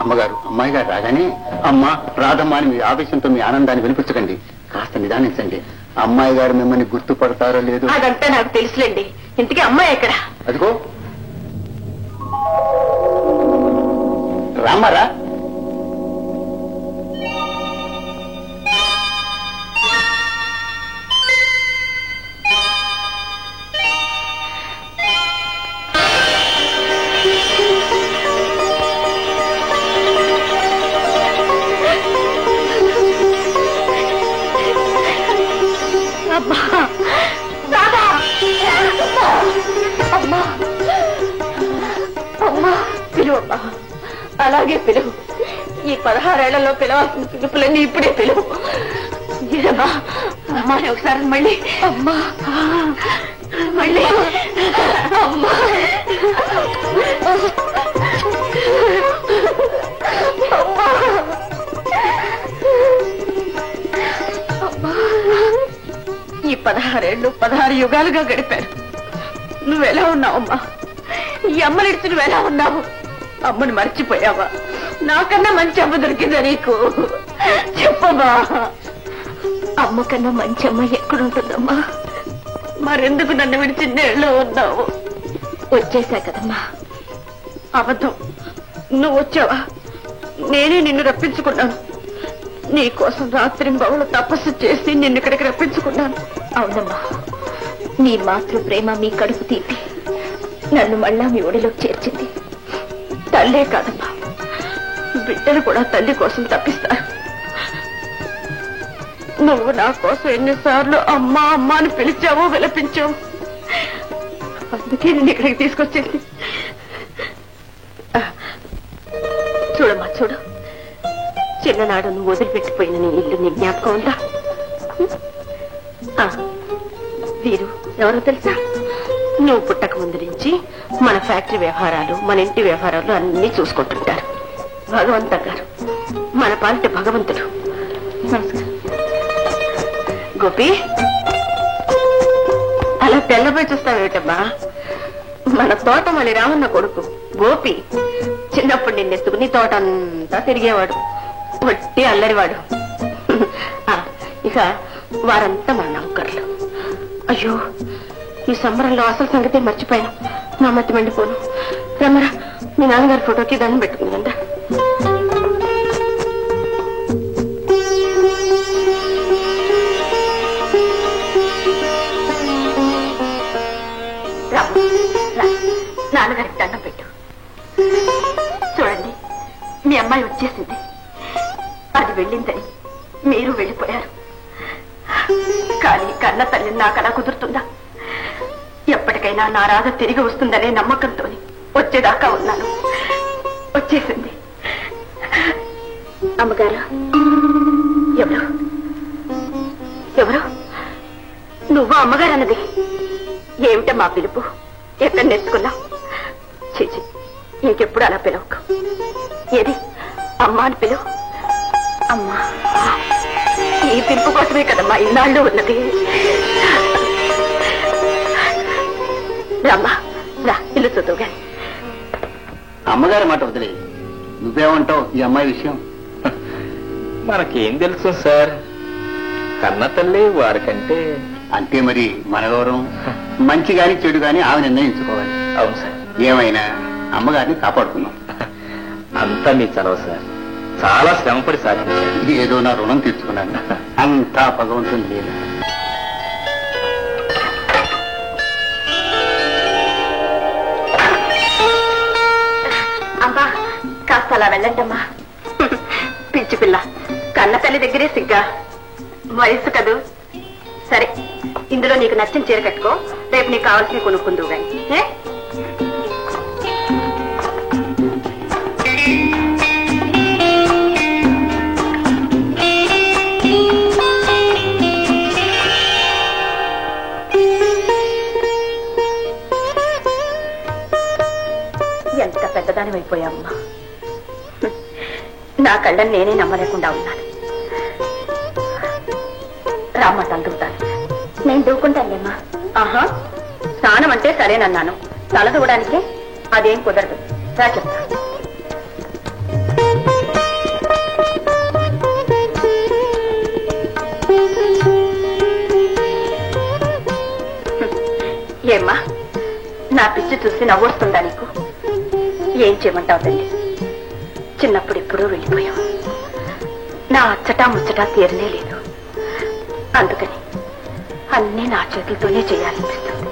అమ్మగారు అమ్మాయి గారు రాగానే అమ్మ రాధమ్మ అని మీ ఆవేశంతో మీ ఆనందాన్ని వినిపించకండి. కాస్త నిదానించండి. అమ్మాయి గారు మిమ్మల్ని గుర్తుపడతారో లేదో. అదంతా నాకు తెలుసులేండి. ఇంతకీ అమ్మాయి ఎక్కడ? అదిగో రామారా. అలాగే పిలువు. ఈ 16 ఏళ్లలో పిలవాల్సిన పిలుపులన్నీ ఇప్పుడే పిలువు. ఇదమ్మా అమ్మాని ఒకసారి మళ్ళీ అమ్మా మళ్ళీ అమ్మా ఈ 16 ఏళ్ళు 16 యుగాలుగా గడిపారు. నువ్వెలా ఉన్నావమ్మా? ఈ అమ్మనిడిచి నువ్వెలా ఉన్నావు? అమ్మని మర్చిపోయావా? నాకన్నా మంచి అమ్మ దొరికిందా నీకు? చెప్పమ్మా. అమ్మ కన్నా మంచి అమ్మ ఎక్కడుంటుందమ్మా? మరెందుకు నన్ను విడిచి నేళ్ళు ఉన్నావు? వచ్చేసా కదమ్మా. అబద్ధం. నువ్వు వచ్చావా? నేనే నిన్ను రప్పించుకున్నాను. నీకోసం రాత్రి బహుళ తపస్సు చేసి నిన్ను ఇక్కడికి రప్పించుకున్నాను. అవునమ్మా, నీ మాతృ ప్రేమ మీ కడుపు తీపి నన్ను మళ్ళా మీ ఒడిలోకి చేర్చింది. తల్లే కాదమ్మా, బిడ్డలు కూడా తల్లి కోసం తప్పిస్తారు. నువ్వు నా కోసం ఎన్నిసార్లు అమ్మా అమ్మా అని పిలిచావో విలపించావు. అందుకే నేను ఇక్కడికి తీసుకొచ్చింది. చూడమ్మా చూడు, చిన్ననాడు నువ్వు వదిలిపెట్టిపోయిన నీ ఇల్లు నీ జ్ఞాపకం ఉందా? వీరు ఎవరో తెలుసా? నువ్వు పుట్టక ముందు నుంచి మన ఫ్యాక్టరీ వ్యవహారాలు మన ఇంటి వ్యవహారాలు అన్ని చూసుకుంటుంటారు. భగవంత గారు మన పాలిట భగవంతుడు. నమస్కారం. గోపి, అలా తెల్లబోయి చూస్తావేటమ్మా? మన తోటమల్లి రామన్న కొడుకు గోపి. చిన్నప్పుడు నిన్నెత్తుకుని తోట అంతా తిరిగేవాడు. వట్టి అల్లరివాడు. ఇక వారంతా మన నౌకర్లు. అయ్యో, ఈ సంబరంలో అసలు సంగతి మర్చిపోయాను. నా మతి మండిపోను. రమ్మరా, మీ నాన్నగారి ఫోటోకి దండం పెట్టుకుందంట. నాన్నగారికి దండం పెట్టు. చూడండి, మీ అమ్మాయి వచ్చేసింది. అది వెళ్ళిందని మీరు వెళ్ళిపోయారు. కానీ కన్న తల్లిని నాకు అలా కుదురుతుందా? ఎప్పటికైనా నా రాధ తిరిగి వస్తుందనే నమ్మకంతో వచ్చేదాకా ఉన్నాను. వచ్చేసింది. అమ్మగారు ఎవరు? ఎవరు? నువ్వు అమ్మగారు అన్నది ఏమిటో మా పిలుపు? ఎక్కడ నేర్చుకున్నావు? చీచి, ఇంకెప్పుడు అలా పిలవకు. ఏది అమ్మా అని పిలువు. అమ్మా, ఈ పిలుపు కోసమే కదమ్మా ఇన్నాళ్ళు ఉన్నది. రామ్మా, రా, ఇల్లు చూద్దాం గాని. అమ్మగారి మాట వదిలే, నువ్వేమంటావు ఈ అమ్మాయి విషయం? మనకేం తెలుసు సార్, కన్న తల్లి వారికంటే. అంతే మరి, మన గౌరవం మంచి గాని చెడు గాని ఆమె నిర్ణయించుకోవాలి. అవును సార్. ఏమైనా అమ్మగారిని కాపాడుకున్నాం. అంతా మీ చలవ సార్, చాలా శ్రమపడి సాధించారు. ఏదో నా రుణం తీర్చుకున్నాను. అంతా భగవంతుని లేదు. అమ్మా, కాస్త అలా వెళ్ళంటమ్మా. పిచ్చి పిల్ల, కన్న తల్లి దగ్గరే సిగ్గా. వయసు కదూ. సరే, ఇందులో నీకు నచ్చిన చీర కట్టుకో. రేపు నీకు కావాల్సిన కొనుక్కుందువు గాని. ఎంత పెద్దదాని అయిపోయావమ్మా. నా కళ్ళని నేనే నమ్మలేకుండా ఉన్నాను. రామ్మ, తల దూతాను. నేను దూకుంటానులేమ్మా. ఆహా, స్నానం అంటే సరేనన్నాను. తల దూవడానికి అదేం కుదరదు. రా చెప్తా. నా పిచ్చి చూసి నవ్వొస్తుందా నీకు? ఏం చేయమంటావు తల్లి? చిన్నప్పుడు ఎప్పుడూ వెళ్ళిపోయావు. నా అచ్చటా ముచ్చటా తీరనే లేదు. అందుకని అన్నీ నా చేతులతోనే చేయాలనిపిస్తుంది.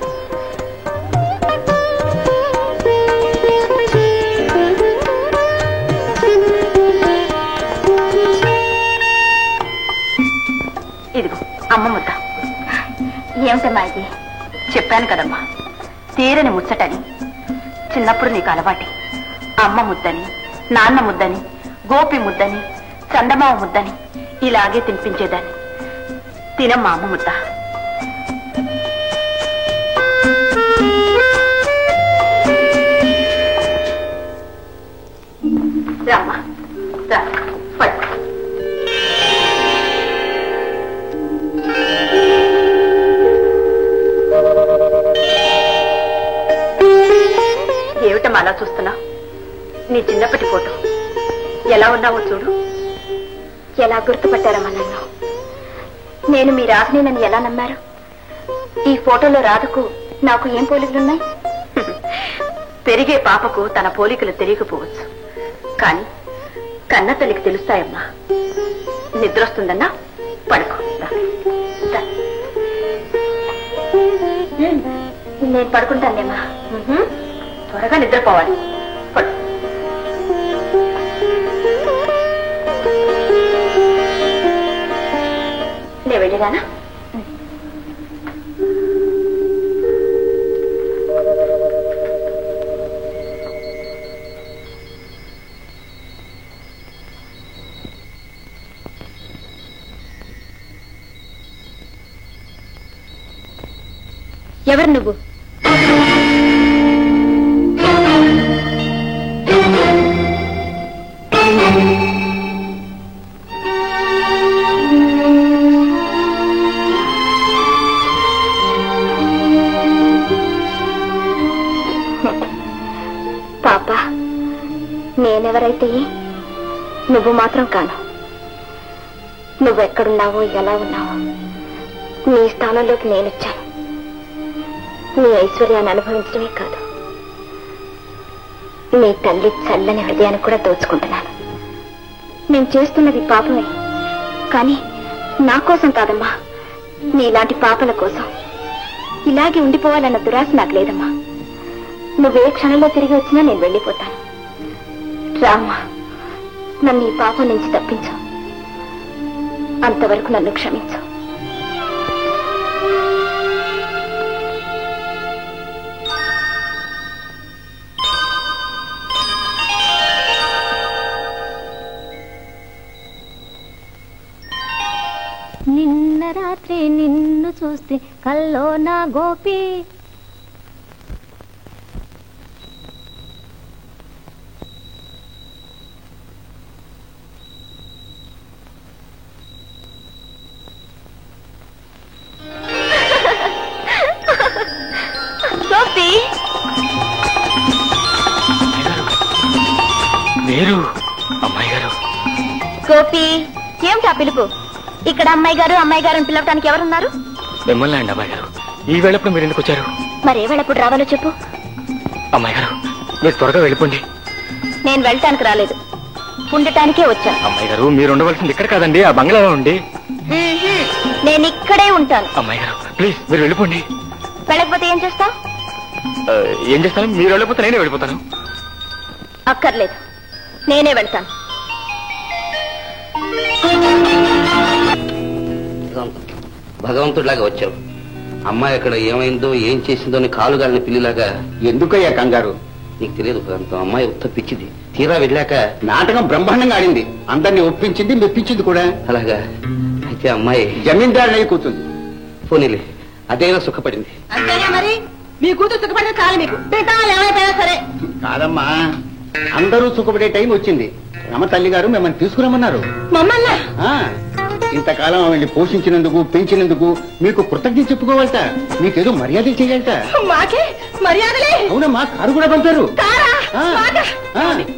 ఇదిగో అమ్మ ముద్ద. ఏమిటమ్మా ఇది? చెప్పాను కదమ్మా, తీరని ముచ్చటని. చిన్నప్పుడు నీకు అలవాటి. అమ్మ ముద్దని, నాన్న ముద్దని, గోపి ముద్దని, చందమామ ముద్దని ఇలాగే తినిపించేదాన్ని. తినమ్మా అమ్మ ముద్ద. రామ్మా రా, పడు. ఏమిటమ్మా అలా చూస్తున్నా? నీ చిన్నప్పటి ఫోటో ఎలా ఉన్నావో చూడు. ఎలా గుర్తుపట్టారమ్మా నన్ను? నేను మీ రాధనేనని ఎలా నమ్మారు? ఈ ఫోటోలో రాధకు నాకు ఏం పోలికలున్నాయి? పెరిగే పాపకు తన పోలికలు తెలియకపోవచ్చు, కానీ కన్న తల్లికి తెలుస్తాయమ్మా. నిద్రొస్తుందన్నా పడుకో. నేను పడుకుంటానేమ్మా. త్వరగా నిద్రపోవాలి. పడు. నేను వెళ్ళిరానా? ఎవరు నువ్వు? పాప, నేనెవరైతే నువ్వు మాత్రం కాను. నువ్వెక్కడున్నావో, ఎలా ఉన్నావో నీ స్థానంలోకి నేనొచ్చాను. నీ ఐశ్వర్యాన్ని అనుభవించడమే కాదు, నీ తల్లి చల్లని హృదయాన్ని కూడా దోచుకుంటున్నాను. నేను చేస్తున్నది పాపమే, కానీ నా కోసం కాదమ్మా, నీలాంటి పాపల కోసం. ఇలాగే ఉండిపోవాలన్న దురాశ నాకు లేదమ్మా. నువ్వే క్షణంలో తిరిగి వచ్చినా నేను వెళ్ళిపోతాను. రామ్మా, నన్ను ఈ పాపం నుంచి తప్పించు. అంతవరకు నన్ను క్షమించు. నిన్న రాత్రి నిన్ను చూస్తే కల్లో నా గోపి. గోపి, మీరు అమ్మాయి గారు. గోపి, ఏమిటా పిలుపు? ఇక్కడ అమ్మాయి గారు అమ్మాయి గారు అని పిలవటానికి ఎవరున్నారు? మిమ్మల్ని అండి అమ్మాయి గారు. ఈ వేళప్పుడు మీరు ఎందుకు వచ్చారు? మరే వేళప్పుడు రావాలో చెప్పు. అమ్మాయి గారు, మీరు త్వరగా వెళ్ళిపోండి. నేను వెళ్ళటానికి రాలేదు, ఉండటానికే వచ్చాను. అమ్మాయి గారు, మీరు ఉండవలసింది ఇక్కడ కాదండి, ఆ బంగ్లాలో ఉండి. నేను ఇక్కడే ఉంటాను. అమ్మాయి గారు ప్లీజ్, మీరు వెళ్ళిపోండి. వెళ్ళకపోతే ఏం చేస్తావు? ఏం చేస్తాను? మీరు వెళ్ళిపోతే నేనే వెళ్ళిపోతాను. అక్కర్లేదు, నేనే వెళ్తాను. భగవంతుడిలాగా వచ్చావు. అమ్మాయి అక్కడ ఏమైందో ఏం చేసిందో అని కాలుగాలిన పిల్లిలాగా. ఎందుకయ్యా కంగారు? నీకు తెలియదు కాంతం, అమ్మాయి ఉత్త పిచ్చిది. తీరా వెళ్ళాక నాటకం బ్రహ్మాండంగా ఆడింది. అందరినీ ఒప్పించింది, మెప్పించింది కూడా. అలాగా? అయితే అమ్మాయి జమీందారునై కూర్చుంది. పోనీలే, అదైనా సుఖపడింది. అంతేనా మరి? మీ కూతురు సుఖపడిన చాలు మీకు. పితాలు ఏమైపోయినా సరే. కాదమ్మా, అందరూ సుఖపడే టైం వచ్చింది. రమ తల్లి గారు మిమ్మల్ని తీసుకురమ్మన్నారు. మమ్మల్ని ఇంతకాలం ఆమెల్ని పోషించినందుకు, పెంచినందుకు మీకు కృతజ్ఞత చెప్పుకోవాలట. మీకేదో మర్యాదలు చేయాలట. మాకే మర్యాదలే? అవునమ్మా, కారు కూడా పంపారు.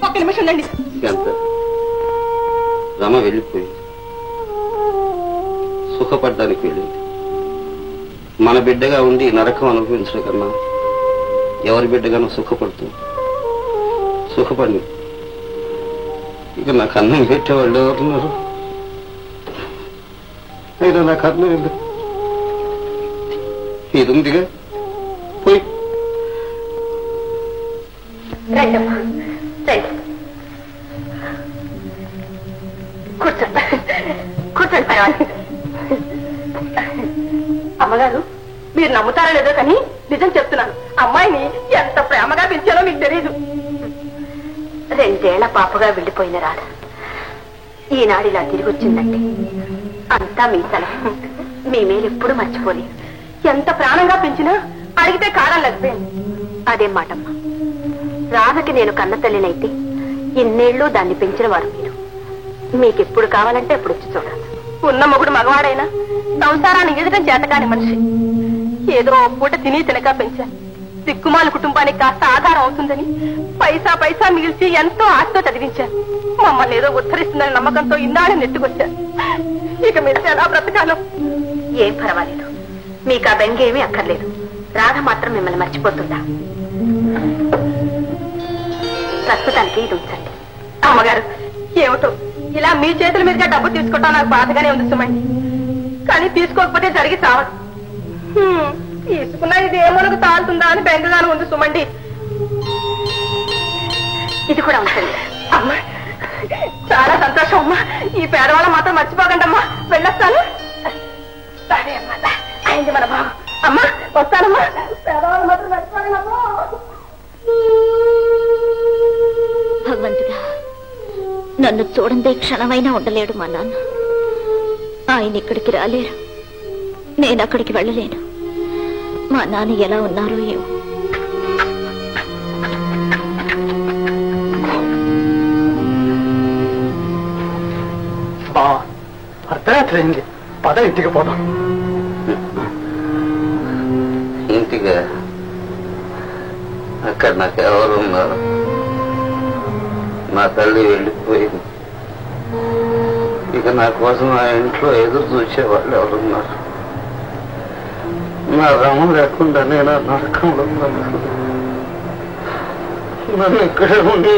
ఒక్క నిమిషం అండి. ఎంత రమ వెళ్ళిపోయి సుఖపడ్డానికి వెళ్ళింది. మన బిడ్డగా ఉండి నరకం అనుభవించడం కన్నా ఎవరి బిడ్డగానో సుఖపడి ఇక నాకు అన్నం పెట్టేవాళ్ళు ఎవరున్నారు? అయినా నాకు అన్నం ఎందుకు? ఇది ఉందిగా పోయి కూర్చోండి. అమ్మగారు, మీరు నమ్ముతారో లేదో కానీ నిజం చెప్తున్నాను. అమ్మాయిని ఎంత ప్రేమగా పెంచాలో మీకు తెలీదు. 2 ఏళ్ల పాపగా వెళ్ళిపోయిన రాధ ఈనాడు ఇలా తిరిగి వచ్చిందంటే అంతా మీ సలహా. మీ మేలు ఎప్పుడు మర్చిపోలేదు. ఎంత ప్రాణంగా పెంచినా అడిగితే కారం లేకపోయింది. అదేం మాటమ్మా, రాధకి నేను కన్న తల్లినైతే ఇన్నేళ్లు దాన్ని పెంచిన వారు మీరు. మీకెప్పుడు కావాలంటే ఎప్పుడు వచ్చి చూడాలి. ఉన్న మొగుడు మగవాడైనా సంసారాన్ని ఎదుటం చేతకాని మనిషి. ఏదో పూట తిని తినక పెంచాను. దిక్కుమాల కుటుంబానికి కాస్త ఆధారం అవుతుందని పైసా పైసా మిగిల్చి ఎంతో ఆశతో చదివించాను. మమ్మల్ని ఏదో ఉద్ధరిస్తుందని నమ్మకంతో ఇన్నాళ్ళు నెట్టుకొచ్చాను. ఇక మీరు ఎలా బ్రతకాలో? ఏం పర్వాలేదు, మీకు ఆ బెంగ ఏమీ అక్కర్లేదు. రాధ మాత్రం మిమ్మల్ని మర్చిపోతుందా? ప్రస్తుతానికి ఇది ఉంచండి. అమ్మగారు, ఏమిటో ఇలా మీ చేతుల మీదుగా డబ్బు తీసుకోవటం నాకు బాధగానే ఉంది సుమండి. కానీ తీసుకోకపోతే జరిగి సావదు. తీసుకున్నా ఇది ఏమనకు తాలుతుందా అని బెంగగానే ఉంది సుమండి. ఇది కూడా ఉంచండి. అమ్మా, చాలా సంతోషం అమ్మా. ఈ పేదవాళ్ళ మాత్రం మర్చిపోకండి అమ్మా. వెళ్ళొస్తాను. సరే అమ్మా, అయింది మన బాబు. అమ్మా వస్తానమ్మా. పేదవాళ్ళ మాత్రం మర్చిపోకండి అమ్మా. భగవంతుడా, నన్ను చూడందే క్షణమైనా ఉండలేడు మా నాన్న. ఆయన ఇక్కడికి రాలేరు, నేను అక్కడికి వెళ్ళలేను. మా నాన్న ఎలా ఉన్నారో ఏమో. అర్థమైంది. పద ఇంటికి పోదాం. ఇంటిగా? అక్కడ నాకు ఎవరు ఉన్నారు? నా తల్లి వెళ్ళిపోయింది. ఇక నా కోసం ఆ ఇంట్లో ఎదురు చూసేవాళ్ళు ఎవరున్నారు? నా రమం లేకుండా నేను నరకంలో నన్ను ఇక్కడే ఉండి